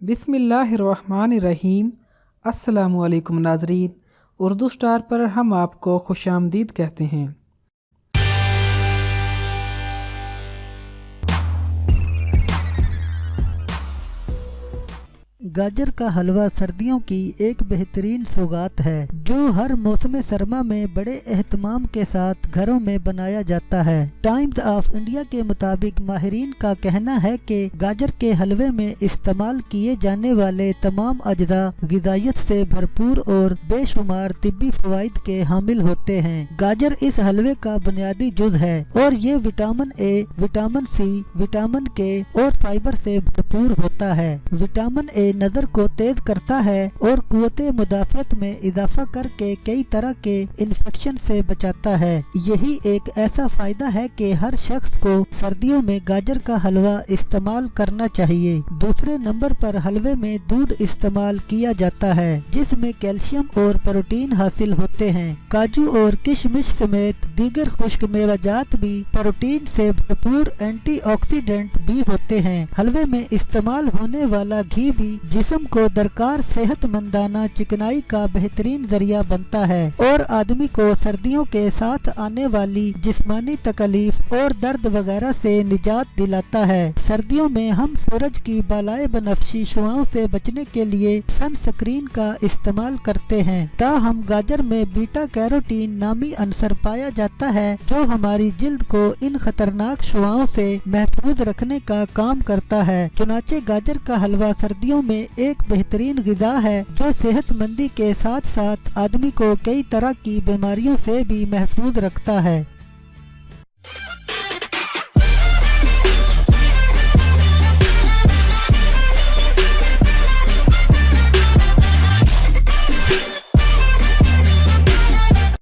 बिस्मिल्लाहिर्रहमानिर्रहीम। अस्सलामुअलैकुम नाज़रीन, उर्दू स्टार पर हम आपको खुशामदीद कहते हैं। गाजर का हलवा सर्दियों की एक बेहतरीन सौगात है जो हर मौसम सरमा में बड़े एहतमाम के साथ घरों में बनाया जाता है। टाइम्स ऑफ इंडिया के मुताबिक माहिरीन का कहना है कि गाजर के हलवे में इस्तेमाल किए जाने वाले तमाम अज्जा ग़िज़ाइयत से भरपूर और बेशुमार तिब्बी फ़वाइद के हामिल होते हैं। गाजर इस हलवे का बुनियादी जुज़ है और ये vitamin A, vitamin C, vitamin K और फाइबर से भरपूर होता है। विटामिन ए नज़र को तेज करता है और कुव्वते मुदाफ़अत में इजाफा करके कई तरह के इन्फेक्शन से बचाता है। यही एक ऐसा फायदा है कि हर शख्स को सर्दियों में गाजर का हलवा इस्तेमाल करना चाहिए। दूसरे नंबर पर हलवे में दूध इस्तेमाल किया जाता है जिसमें कैल्शियम और प्रोटीन हासिल होते हैं। काजू और किशमिश समेत दीगर खुश्क मेवाजात भी प्रोटीन से भरपूर एंटीऑक्सीडेंट भी होते हैं। हलवे में इस्तेमाल होने वाला घी भी जिस्म को दरकार सेहतमंदाना चिकनाई का बेहतरीन जरिया बनता है और आदमी को सर्दियों के साथ आने वाली जिस्मानी तकलीफ और दर्द वगैरह से निजात दिलाता है। सर्दियों में हम सूरज की बालाए बनफशी शुआओं से बचने के लिए सनस्क्रीन का इस्तेमाल करते हैं। ताहम गाजर में बीटा कैरोटीन नामी अंसर पाया जाता है जो हमारी जिल्द को इन खतरनाक शुआओं से महफूज रखने का काम करता है। चुनाचे गाजर का हलवा सर्दियों में एक बेहतरीन ग़िज़ा है जो सेहतमंदी के साथ साथ आदमी को कई तरह की बीमारियों से भी महफूज रखता है।